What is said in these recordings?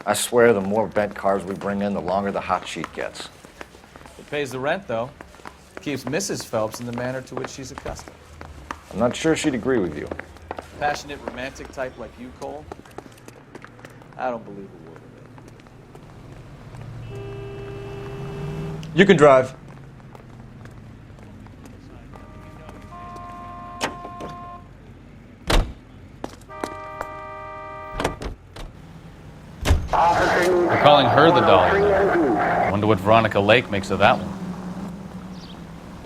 I swear the more bent cars we bring in, the longer the hot sheet gets. It pays the rent, though. Keeps Mrs. Phelps in the manner to which she's accustomed. I'm not sure she'd agree with you. Passionate, romantic type like you, Cole? I don't believe a word of it. You can drive. They're calling her the Dollar. I wonder what Veronica Lake makes of that one.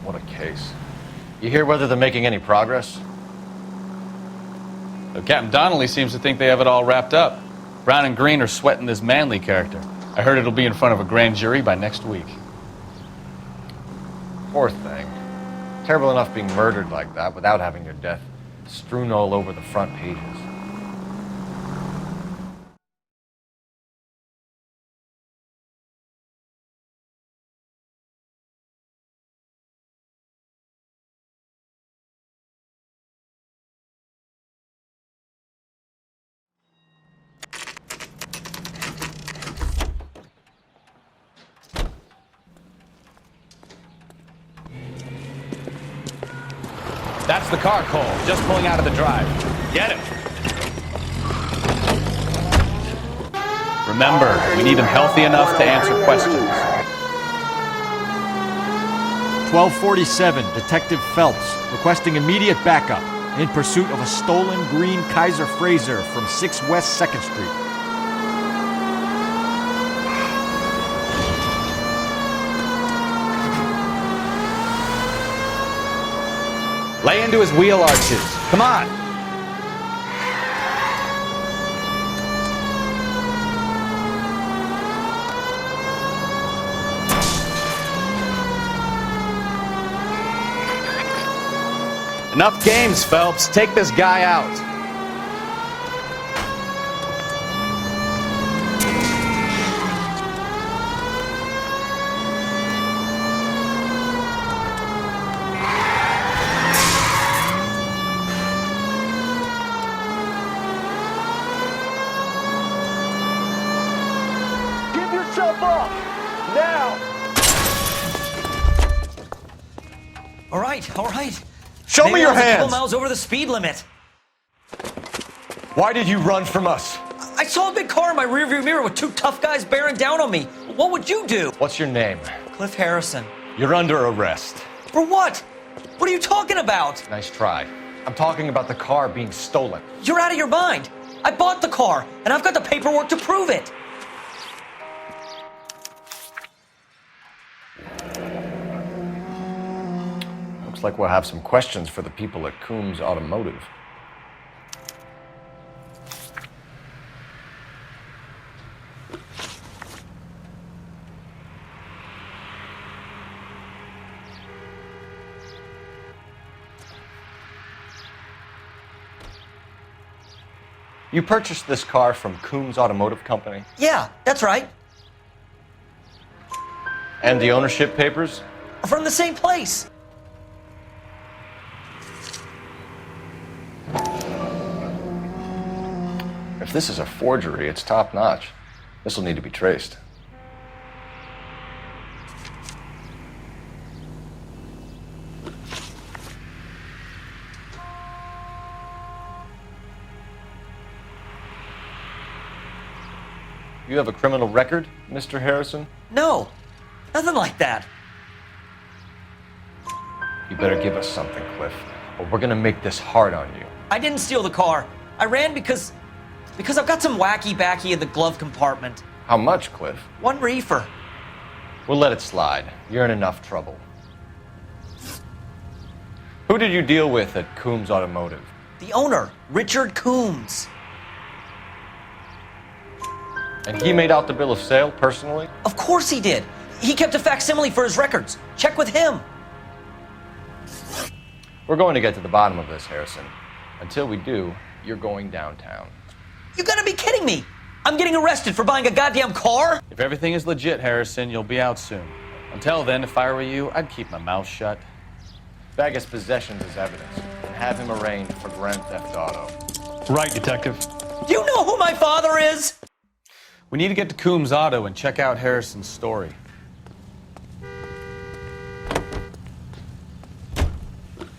What a case. You hear whether they're making any progress? Captain Donnelly seems to think they have it all wrapped up. Brown and Green are sweating this Manley character. I heard it'll be in front of a grand jury by next week. Poor thing. Terrible enough being murdered like that without having your death strewn all over the front pages. That's the car, Cole. Just pulling out of the drive. Get him. Remember, we need him healthy enough to answer questions. 1247, Detective Phelps, requesting immediate backup in pursuit of a stolen green Kaiser Frazer from 6 West 2nd Street. Lay into his wheel arches. Come on. Enough games, Phelps. Take this guy out. Jump off! Now! All right. Show me your Maybe I was a hands! couple miles over the speed limit. Why did you run from us? I saw a big car in my rearview mirror with 2 tough guys bearing down on me. What would you do? What's your name? Cliff Harrison. You're under arrest. For what? What are you talking about? Nice try. I'm talking about the car being stolen. You're out of your mind. I bought the car, and I've got the paperwork to prove it. Looks like we'll have some questions for the people at Coombs Automotive. You purchased this car from Coombs Automotive Company? Yeah, that's right. And the ownership papers? From the same place. If this is a forgery, it's top-notch. This will need to be traced. You have a criminal record, Mr. Harrison? No, nothing like that. You better give us something, Cliff, or we're gonna make this hard on you. I didn't steal the car. I ran because I've got some wacky-backy in the glove compartment. How much, Cliff? 1 reefer. We'll let it slide. You're in enough trouble. Who did you deal with at Coombs Automotive? The owner, Richard Coombs. And he made out the bill of sale personally? Of course he did. He kept a facsimile for his records. Check with him. We're going to get to the bottom of this, Harrison. Until we do, you're going downtown. You gotta be kidding me. I'm getting arrested for buying a goddamn car? If everything is legit, Harrison, you'll be out soon. Until then, if I were you, I'd keep my mouth shut. Bag his possessions as evidence and have him arraigned for grand theft auto. Right, Detective. Do you know who my father is? We need to get to Coombs Auto and check out Harrison's story.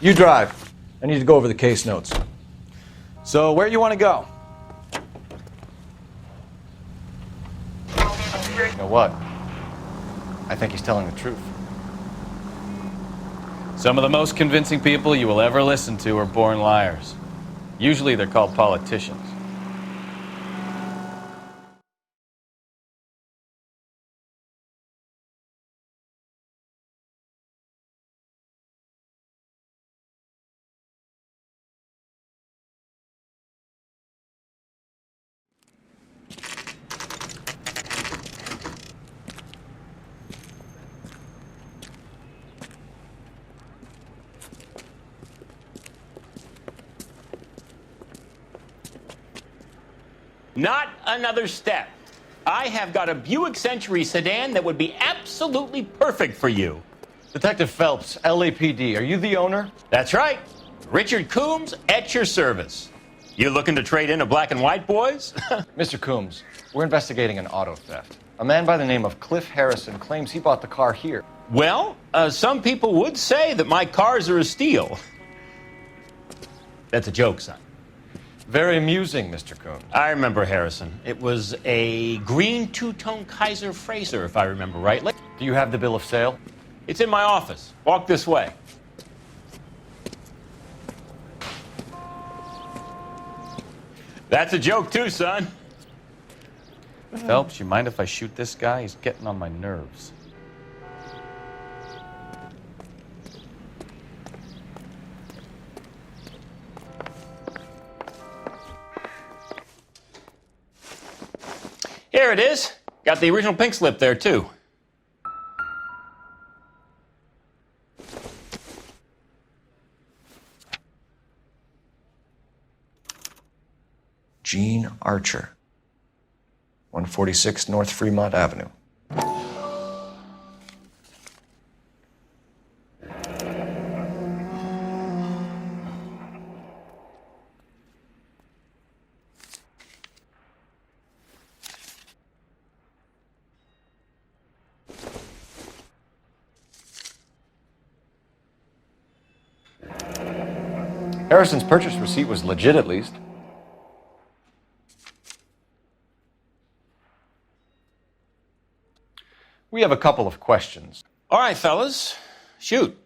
You drive. I need to go over the case notes. So, where you want to go? You know what? I think he's telling the truth. Some of the most convincing people you will ever listen to are born liars. Usually they're called politicians. Not another step. I have got a Buick Century sedan that would be absolutely perfect for you. Detective Phelps, LAPD, are you the owner? That's right. Richard Coombs at your service. You looking to trade in a black and white, boys? Mr. Coombs, we're investigating an auto theft. A man by the name of Cliff Harrison claims he bought the car here. Well, some people would say that my cars are a steal. That's a joke, son. Very amusing, Mr. Coombs. I remember Harrison. It was a green two-tone Kaiser Frazer, if I remember rightly. Do you have the bill of sale? It's in my office. Walk this way. That's a joke too, son. Phelps, you mind if I shoot this guy? He's getting on my nerves. Here it is. Got the original pink slip there, too. Gene Archer, 146 North Fremont Avenue. Harrison's purchase receipt was legit, at least. We have a couple of questions. All right, fellas. Shoot.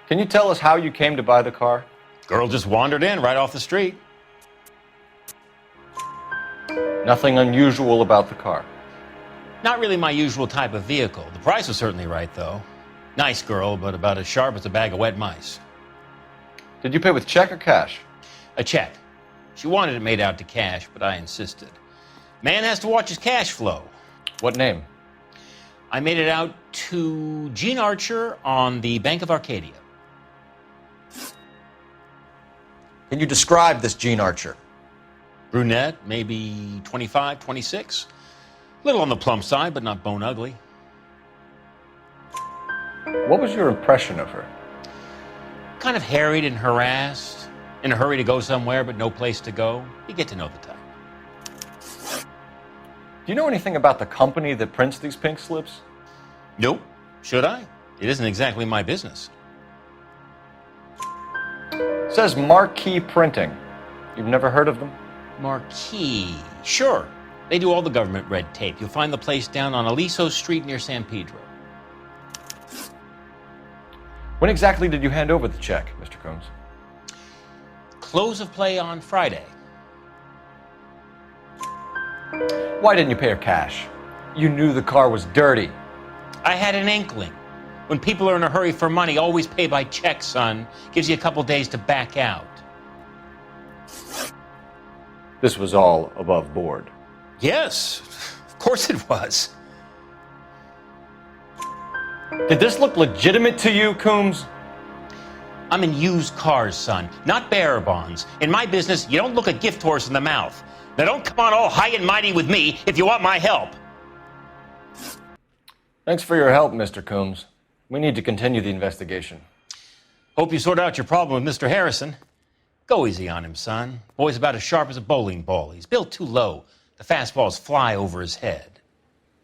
Can you tell us how you came to buy the car? Girl just wandered in right off the street. Nothing unusual about the car. Not really my usual type of vehicle. The price was certainly right, though. Nice girl, but about as sharp as a bag of wet mice. Did you pay with check or cash? A check. She wanted it made out to cash, but I insisted. Man has to watch his cash flow. What name? I made it out to Gene Archer on the Bank of Arcadia. Can you describe this Gene Archer? Brunette, maybe 25, 26. Little on the plump side, but not bone ugly. What was your impression of her? Kind of harried and harassed. In a hurry to go somewhere, but no place to go. You get to know the type. Do you know anything about the company that prints these pink slips? Nope. Should I? It isn't exactly my business. It says Marquee Printing. You've never heard of them? Marquee. Sure. They do all the government red tape. You'll find the place down on Aliso Street near San Pedro. When exactly did you hand over the check, Mr. Coombs? Close of play on Friday. Why didn't you pay her cash? You knew the car was dirty. I had an inkling. When people are in a hurry for money, always pay by check, son. Gives you a couple days to back out. This was all above board. Yes, of course it was. Did this look legitimate to you, Coombs? I'm in used cars, son, not bearer bonds. In my business, you don't look a gift horse in the mouth. Now don't come on all high and mighty with me if you want my help. Thanks for your help, Mr. Coombs. We need to continue the investigation. Hope you sort out your problem with Mr. Harrison. Go easy on him, son. Boy's about as sharp as a bowling ball. He's built too low. The fastballs fly over his head.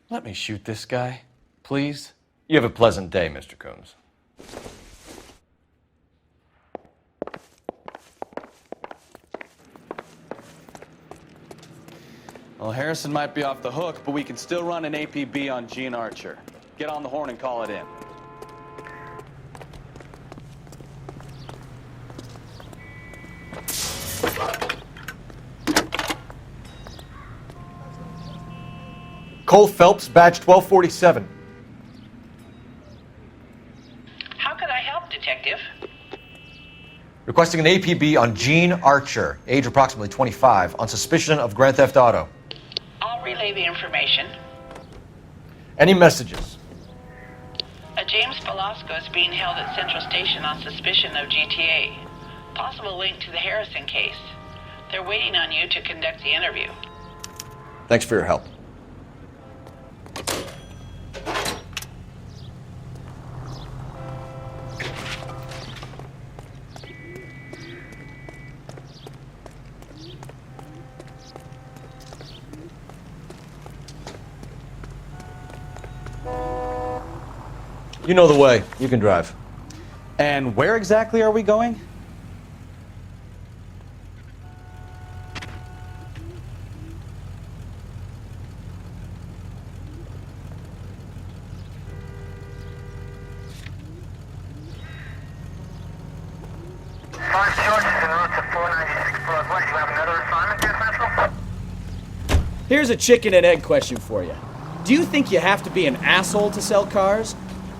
Let me shoot this guy, please. You have a pleasant day, Mr. Coombs. Well, Harrison might be off the hook, but we can still run an APB on Gene Archer. Get on the horn and call it in. Cole Phelps, badge 1247. How could I help, Detective? Requesting an APB on Gene Archer, age approximately 25, on suspicion of Grand Theft Auto. I'll relay the information. Any messages? A James Velasco is being held at Central Station on suspicion of GTA. Possible link to the Harrison case. They're waiting on you to conduct the interview. Thanks for your help. You know the way. You can drive. And where exactly are we going? Here's a chicken and egg question for you. Do you think you have to be an asshole to sell cars?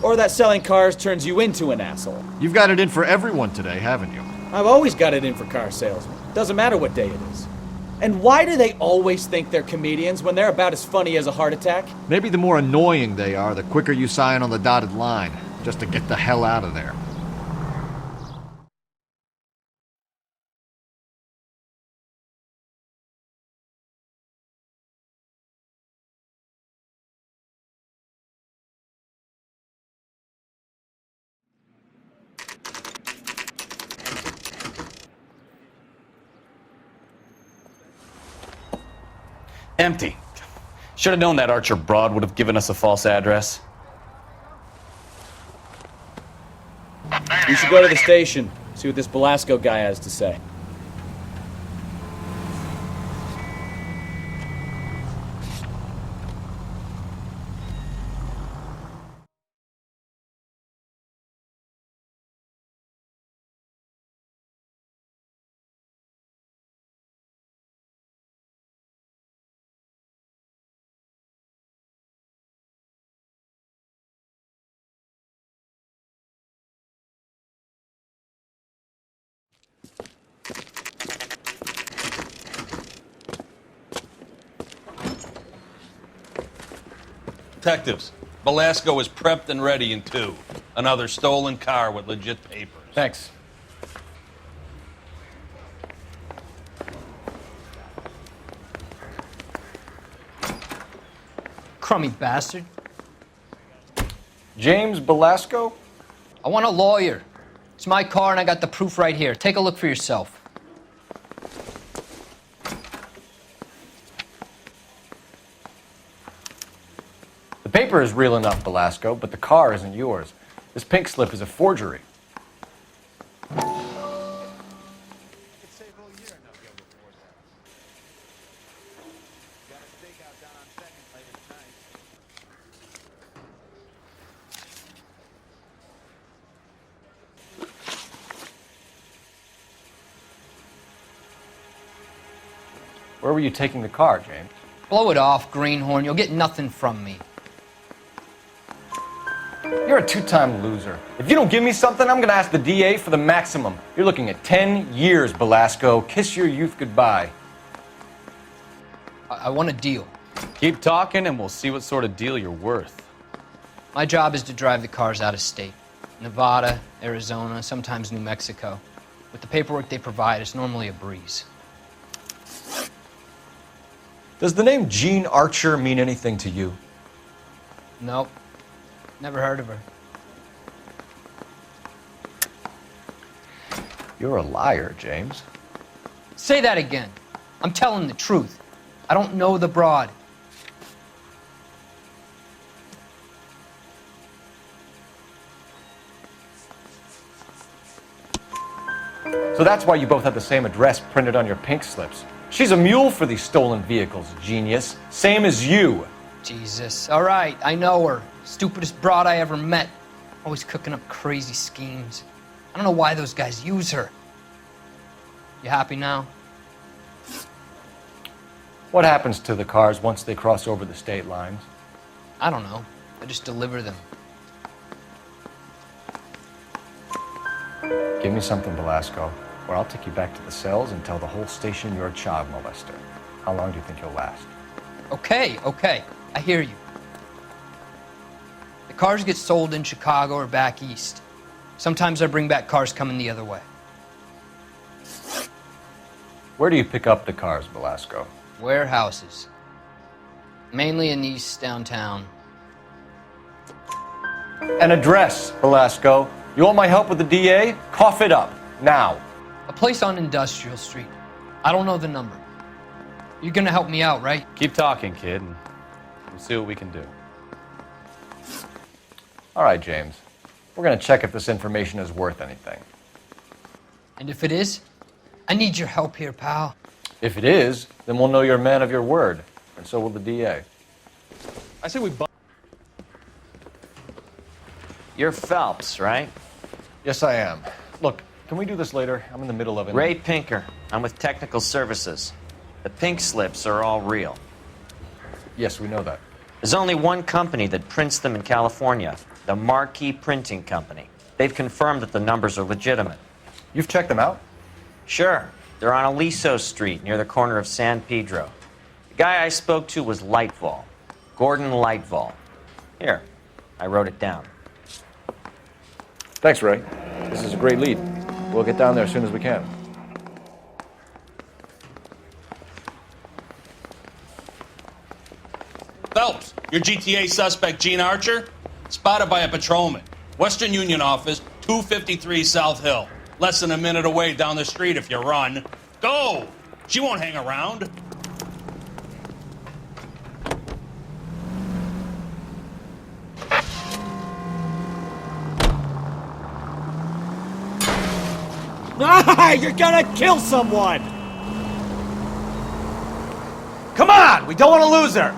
Or that selling cars turns you into an asshole? You've got it in for everyone today, haven't you? I've always got it in for car salesmen. Doesn't matter what day it is. And why do they always think they're comedians when they're about as funny as a heart attack? Maybe the more annoying they are, the quicker you sign on the dotted line, just to get the hell out of there. Empty. Should have known that Archer broad would have given us a false address. You should go to the station, see what this Velasco guy has to say. Detectives, Velasco is prepped and ready in 2. Another stolen car with legit papers. Thanks. Crummy bastard. James Velasco? I want a lawyer. It's my car and I got the proof right here. Take a look for yourself. The paper is real enough, Velasco, but the car isn't yours. This pink slip is a forgery. Where were you taking the car, James? Blow it off, greenhorn. You'll get nothing from me. You're a two-time loser. If you don't give me something, I'm gonna ask the DA for the maximum. You're looking at 10 years, Velasco. Kiss your youth goodbye. I want a deal. Keep talking and we'll see what sort of deal you're worth. My job is to drive the cars out of state. Nevada, Arizona, sometimes New Mexico. With the paperwork they provide, it's normally a breeze. Does the name Gene Archer mean anything to you? Nope. Never heard of her. You're a liar, James. Say that again. I'm telling the truth. I don't know the broad. So that's why you both have the same address printed on your pink slips. She's a mule for these stolen vehicles, genius. Same as you. Jesus. All right, I know her. Stupidest broad I ever met. Always cooking up crazy schemes. I don't know why those guys use her. You happy now? What happens to the cars once they cross over the state lines? I don't know. I just deliver them. Give me something, Velasco, or I'll take you back to the cells and tell the whole station you're a child molester. How long do you think you'll last? Okay. I hear you. The cars get sold in Chicago or back east. Sometimes I bring back cars coming the other way. Where do you pick up the cars, Velasco? Warehouses. Mainly in East downtown. An address, Velasco. You want my help with the DA? Cough it up, now. A place on Industrial Street. I don't know the number. You're gonna help me out, right? Keep talking, kid, and we'll see what we can do. All right, James. We're gonna check if this information is worth anything. And if it is, I need your help here, pal. If it is, then we'll know you're a man of your word, and so will the DA. I say we You're Phelps, right? Yes, I am. Look, can we do this later? I'm in the middle of it. Ray Pinker. I'm with Technical Services. The pink slips are all real. Yes, we know that. There's only one company that prints them in California, the Marquee Printing Company. They've confirmed that the numbers are legitimate. You've checked them out? Sure. They're on Aliso Street, near the corner of San Pedro. The guy I spoke to was Lightval. Gordon Lightval. Here, I wrote it down. Thanks, Ray. This is a great lead. We'll get down there as soon as we can. Phelps, your GTA suspect, Gene Archer, spotted by a patrolman. Western Union office, 253 South Hill. Less than a minute away down the street if you run. Go! She won't hang around. You're gonna kill someone! Come on! We don't want to lose her!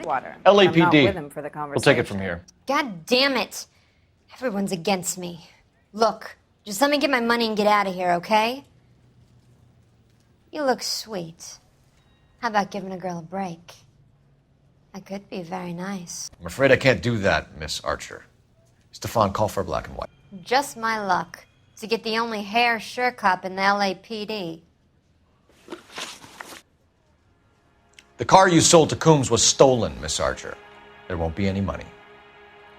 Water. LAPD. I'm not with him for the We'll take it from here. God damn it. Everyone's against me. Look, just let me get my money and get out of here, okay? You look sweet. How about giving a girl a break? I could be very nice. I'm afraid I can't do that, Miss Archer. Stefan, call for black and white. Just my luck to get the only hair sure cop in the LAPD. The car you sold to Coombs was stolen, Miss Archer. There won't be any money.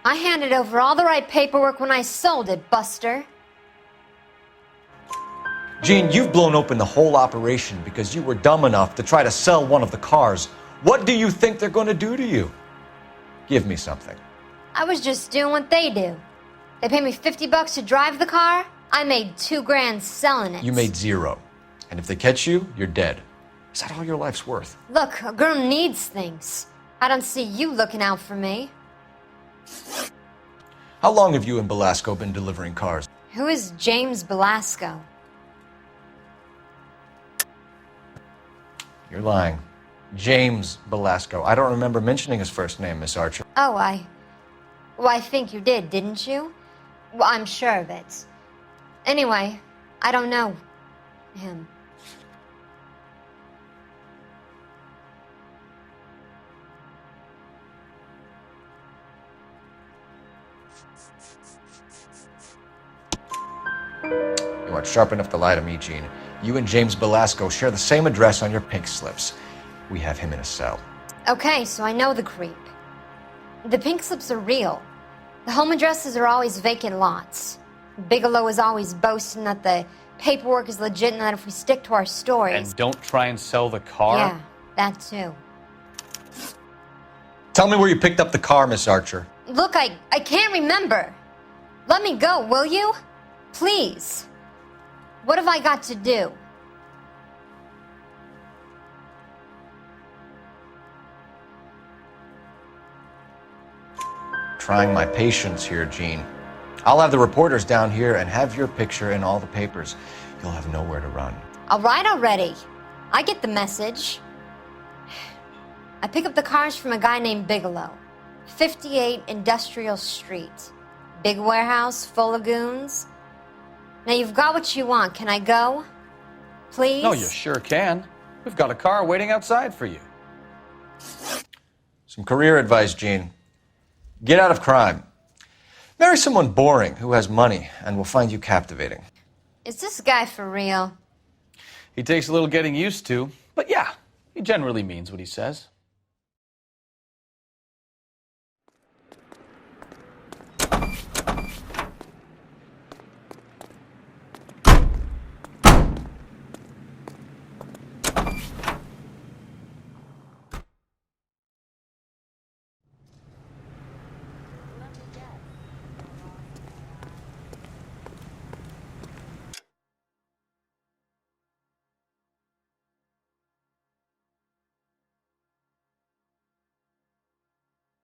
I handed over all the right paperwork when I sold it, Buster. Gene, you've blown open the whole operation because you were dumb enough to try to sell one of the cars. What do you think they're going to do to you? Give me something. I was just doing what they do. They paid me $50 to drive the car. I made $2 grand selling it. You made zero. And if they catch you, you're dead. Is that all your life's worth? Look, a girl needs things. I don't see you looking out for me. How long have you and Belasco been delivering cars? Who is James Belasco? You're lying. James Belasco. I don't remember mentioning his first name, Miss Archer. Oh, I think you did, didn't you? Well, I'm sure of it. Anyway, I don't know him. You aren't sharp enough to lie to me, Gene. You and James Belasco share the same address on your pink slips. We have him in a cell. Okay, so I know the creep. The pink slips are real. The home addresses are always vacant lots. Bigelow is always boasting that the paperwork is legit and that if we stick to our stories... And don't try and sell the car? Yeah, that too. Tell me where you picked up the car, Miss Archer. Look, I can't remember. Let me go, will you? Please. What have I got to do? Trying my patience here, Gene. I'll have the reporters down here and have your picture in all the papers. You'll have nowhere to run. All right already. I get the message. I pick up the cars from a guy named Bigelow. 58 Industrial Street. Big warehouse, full of goons. Now you've got what you want. Can I go? Please? No, you sure can. We've got a car waiting outside for you. Some career advice, Gene. Get out of crime. Marry someone boring who has money and will find you captivating. Is this guy for real? He takes a little getting used to, but yeah, he generally means what he says.